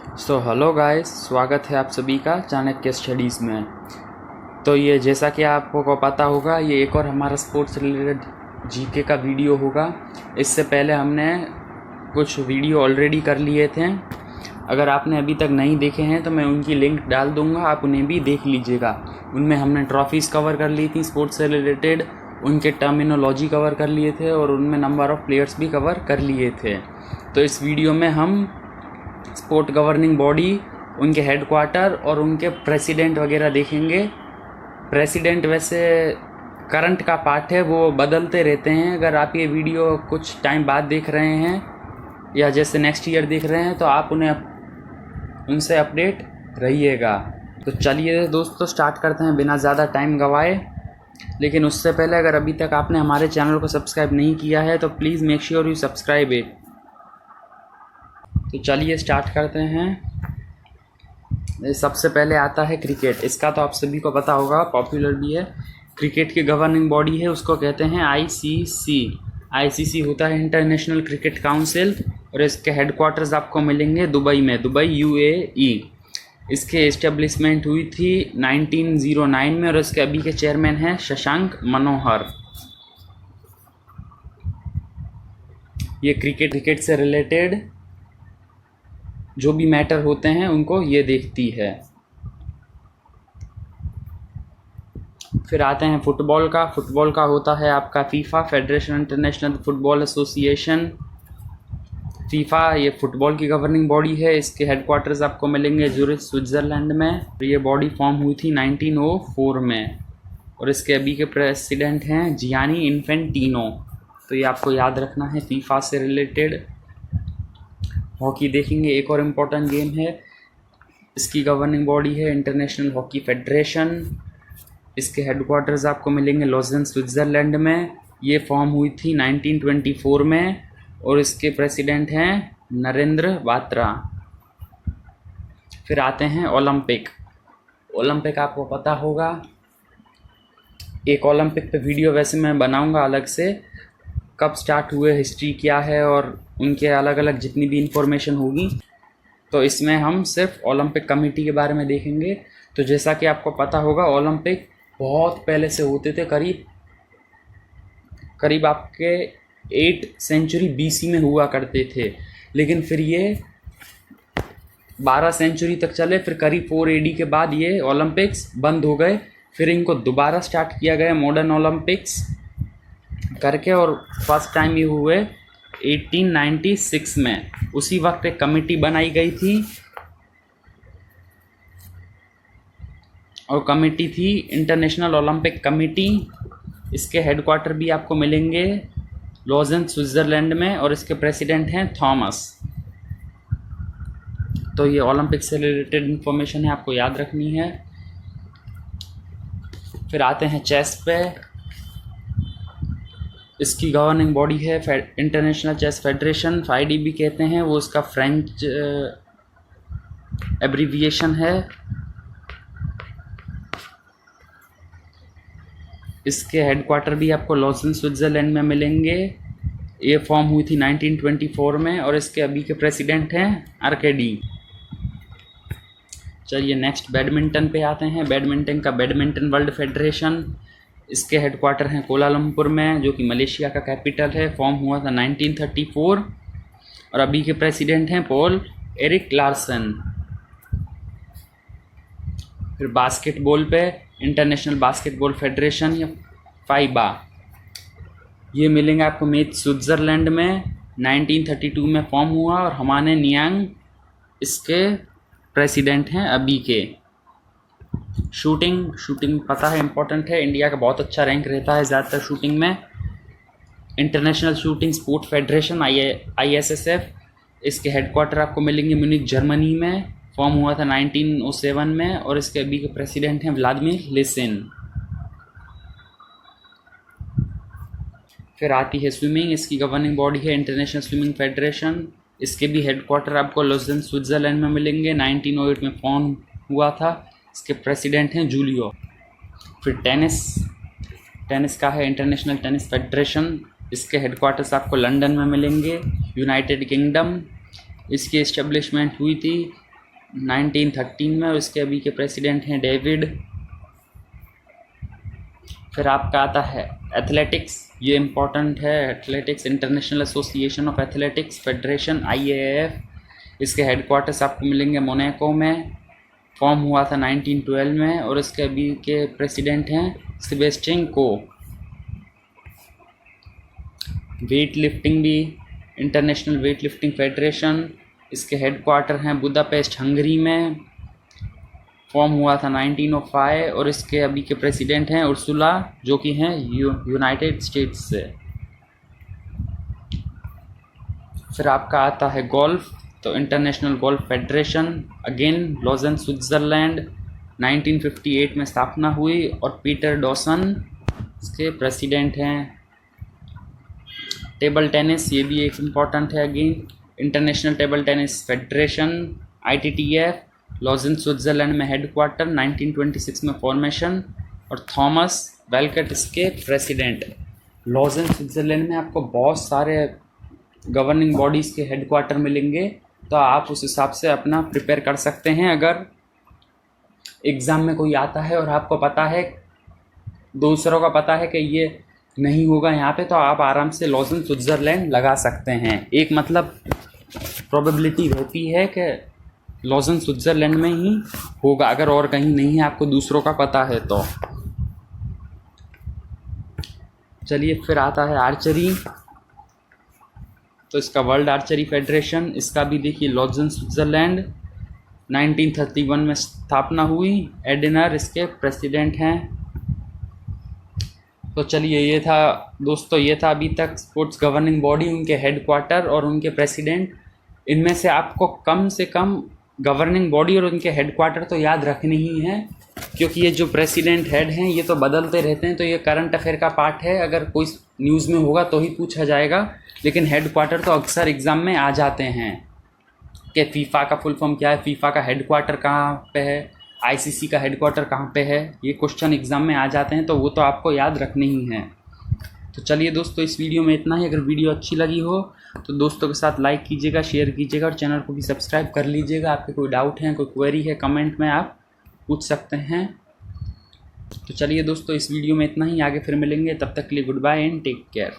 Hello guys, स्वागत है आप सभी का चाणक्य स्टडीज़ में। तो ये जैसा कि आपको को पता होगा, ये एक और हमारा स्पोर्ट्स रिलेटेड जीके का वीडियो होगा। इससे पहले हमने कुछ वीडियो ऑलरेडी कर लिए थे। अगर आपने अभी तक नहीं देखे हैं तो मैं उनकी लिंक डाल दूंगा, आप उन्हें भी देख लीजिएगा। उनमें हमने ट्रॉफीज़ कवर कर ली थी स्पोर्ट्स से रिलेटेड, उनके टर्मिनोलॉजी कवर कर लिए थे और उनमें नंबर ऑफ़ प्लेयर्स भी कवर कर लिए थे। तो इस वीडियो में हम स्पोर्ट गवर्निंग बॉडी, उनके हेडक्वार्टर और उनके प्रेसिडेंट वगैरह देखेंगे। प्रेसिडेंट वैसे करंट का पार्ट है, वो बदलते रहते हैं। अगर आप ये वीडियो कुछ टाइम बाद देख रहे हैं या जैसे नेक्स्ट ईयर देख रहे हैं तो आप उनसे अपडेट रहिएगा। तो चलिए दोस्तों, स्टार्ट करते हैं बिना ज़्यादा टाइम गवाए। लेकिन उससे पहले अगर अभी तक आपने हमारे चैनल को सब्सक्राइब नहीं किया है तो please make sure you subscribe it. तो चलिए स्टार्ट करते हैं। सबसे पहले आता है क्रिकेट। इसका तो आप सभी को पता होगा, पॉपुलर भी है। क्रिकेट की गवर्निंग बॉडी है, उसको कहते हैं आईसीसी। आईसीसी होता है इंटरनेशनल क्रिकेट काउंसिल और इसके हेडक्वार्टर्स आपको मिलेंगे दुबई में, दुबई यूएई। इसके इस्टेब्लिशमेंट हुई थी 1909 में और इसके अभी के चेयरमैन हैं शशांक मनोहर। ये क्रिकेट से रिलेटेड जो भी मैटर होते हैं उनको ये देखती है। फिर आते हैं फुटबॉल का। फुटबॉल का होता है आपका FIFA, federation international football association. FIFA ये फुटबॉल की गवर्निंग बॉडी है। इसके हेडक्वार्टर्स आपको मिलेंगे ज़ूरिच, स्विट्ज़रलैंड में। ये बॉडी फॉर्म हुई थी 1904 में और इसके अभी के प्रेसिडेंट हैं जियानी इन्फेंटिनो। तो ये आपको याद रखना है फीफा से रिलेटेड। हॉकी देखेंगे, एक और इम्पोर्टेंट गेम है। इसकी गवर्निंग बॉडी है इंटरनेशनल हॉकी फेडरेशन। इसके हेडक्वार्टर्स आपको मिलेंगे लॉज़ेन, स्विट्ज़रलैंड में। ये फॉर्म हुई थी 1924 में और इसके प्रेसिडेंट हैं नरेंद्र बात्रा। फिर आते हैं ओलंपिक। ओलंपिक आपको पता होगा, एक ओलंपिक पे वीडियो वैसे मैं बनाऊंगा अलग से, कब स्टार्ट हुए, हिस्ट्री क्या है और उनके अलग अलग जितनी भी इंफॉर्मेशन होगी। तो इसमें हम सिर्फ ओलंपिक कमेटी के बारे में देखेंगे। तो जैसा कि आपको पता होगा, ओलंपिक बहुत पहले से होते थे, करीब आपके 8 सेंचुरी बीसी में हुआ करते थे। लेकिन फिर ये 12 सेंचुरी तक चले, फिर करीब 4 AD के बाद ये ओलंपिक्स बंद हो गए। फिर इनको दोबारा स्टार्ट किया गया मॉडर्न ओलंपिक्स करके, और फर्स्ट टाइम ये हुए 1896 में। उसी वक्त एक कमेटी बनाई गई थी और कमेटी थी इंटरनेशनल ओलंपिक कमेटी। इसके हेडक्वार्टर भी आपको मिलेंगे लॉज़ेन, स्विट्ज़रलैंड में और इसके प्रेसिडेंट हैं थॉमस। तो ये ओलंपिक से रिलेटेड इन्फॉर्मेशन है, आपको याद रखनी है। फिर आते हैं चेस पे। इसकी गवर्निंग बॉडी है इंटरनेशनल चेस फेडरेशन, FIDE भी कहते हैं, वो इसका फ्रेंच एब्रीविएशन है। इसके हेडक्वार्टर भी आपको लॉज़ेन, स्विट्ज़रलैंड में मिलेंगे। ये फॉर्म हुई थी 1924 में और इसके अभी के प्रेसिडेंट हैं आर्केडी। चलिए नेक्स्ट बैडमिंटन पे आते हैं। बैडमिंटन का बैडमिंटन वर्ल्ड फेडरेशन, इसके हेडक्वार्टर हैं कोलालमपुर में, जो कि मलेशिया का कैपिटल है। फॉर्म हुआ था 1934 और अभी के प्रेसिडेंट हैं पॉल एरिक लार्सन। फिर बास्केटबॉल पे इंटरनेशनल बास्केटबॉल फेडरेशन या FIBA, ये मिलेंगे आपको मेथ, स्विट्ज़रलैंड में। 1932 में फॉर्म हुआ और हमाने नियांग इसके प्रेसिडेंट हैं अभी के। शूटिंग पता है इम्पोर्टेंट है, इंडिया का बहुत अच्छा रैंक रहता है ज़्यादातर शूटिंग में। International shooting sport federation ISSF, इसके हेडक्वार्टर आपको मिलेंगे म्यूनिख, जर्मनी में। फॉर्म हुआ था 1907 में और इसके अभी के प्रेसिडेंट हैं व्लादिमीर लिसिन। फिर आती है स्विमिंग। इसकी गवर्निंग बॉडी है इंटरनेशनल स्विमिंग फेडरेशन। इसके भी हेडक्वार्टर आपको लॉज़ेन, स्विट्ज़रलैंड में मिलेंगे। 1908 में फॉर्म हुआ था। इसके प्रेसिडेंट हैं जूलियो। फिर टेनिस का है इंटरनेशनल टेनिस फेडरेशन। इसके हेडक्वार्टर्स आपको लंदन में मिलेंगे, यूनाइटेड किंगडम। इसकी इस्टेब्लिशमेंट हुई थी 1913 में, और इसके अभी के प्रेसिडेंट हैं डेविड। फिर आपका आता है एथलेटिक्स, ये इम्पोर्टेंट है। Athletics, international association of athletics federation, IAAF, इसके हेडक्वार्टर्स आपको मिलेंगे मोनाको में। फॉर्म हुआ था 1912 में, और इसके अभी के प्रेसिडेंट हैं सेबेस्टियन को। वेट लिफ्टिंग भी, इंटरनेशनल वेट लिफ्टिंग फेडरेशन, इसके हेडक्वार्टर हैं बुदापेस्ट, हंगरी में। फॉर्म हुआ था 1905, और इसके अभी के प्रेसिडेंट हैं उर्सुला, जो कि हैं यूनाइटेड स्टेट्स से। फिर आपका आता है गोल्फ, तो international golf federation, again Lausanne, Switzerland, 1958 में स्थापना हुई, और पीटर डॉसन इसके प्रेसिडेंट हैं। टेबल टेनिस, ये भी एक इम्पॉर्टेंट है, again international table tennis federation, ITTF, Lausanne Switzerland में हेडक्वार्टर, 1926 में फॉर्मेशन, और थॉमस वेलकट इसके प्रेसिडेंट। लॉजन स्विट्ज़रलैंड में आपको बहुत सारे गवर्निंग बॉडीज़ के हेडक्वार्टर मिलेंगे, तो आप उस हिसाब से अपना प्रिपेयर कर सकते हैं। अगर एग्ज़ाम में कोई आता है और आपको पता है, दूसरों का पता है कि ये नहीं होगा यहाँ पे, तो आप आराम से लॉजन स्विट्ज़रलैंड लगा सकते हैं। एक मतलब प्रोबेबिलिटी रहती है कि लॉजन स्विट्ज़रलैंड में ही होगा, अगर और कहीं नहीं है, आपको दूसरों का पता है तो। चलिए, फिर आता है आर्चरी, तो इसका वर्ल्ड आर्चरी फेडरेशन, इसका भी देखिए लॉजन स्विट्ज़रलैंड, 1931 में स्थापना हुई। एडिनर इसके प्रेसिडेंट हैं। तो चलिए, ये था दोस्तों, ये था अभी तक स्पोर्ट्स गवर्निंग बॉडी, उनके हेडक्वार्टर और उनके प्रेसिडेंट। इनमें से आपको कम से कम गवर्निंग बॉडी और उनके हेडक्वार्टर तो याद रखने ही हैं, क्योंकि ये जो प्रेसिडेंट हेड हैं ये तो बदलते रहते हैं, तो ये करंट अफेयर का पार्ट है। अगर कोई न्यूज़ में होगा तो ही पूछा जाएगा, लेकिन हेडक्वार्टर तो अक्सर एग्ज़ाम में आ जाते हैं कि फीफा का फुल फॉर्म क्या है, फीफा का हेडक्वार्टर कहाँ पे है, ICC का हेडक्वार्टर कहाँ पे है, ये क्वेश्चन एग्ज़ाम में आ जाते हैं, तो वो तो आपको याद रखने ही हैं। तो चलिए दोस्तों, इस वीडियो में इतना ही। अगर वीडियो अच्छी लगी हो तो दोस्तों के साथ लाइक कीजिएगा, शेयर कीजिएगा, और चैनल को भी सब्सक्राइब कर लीजिएगा। आपके कोई डाउट है, कोई क्वेरी है, कमेंट में आप पूछ सकते हैं। तो चलिए दोस्तों, इस वीडियो में इतना ही। आगे फिर मिलेंगे, तब तक के लिए good bye and take care.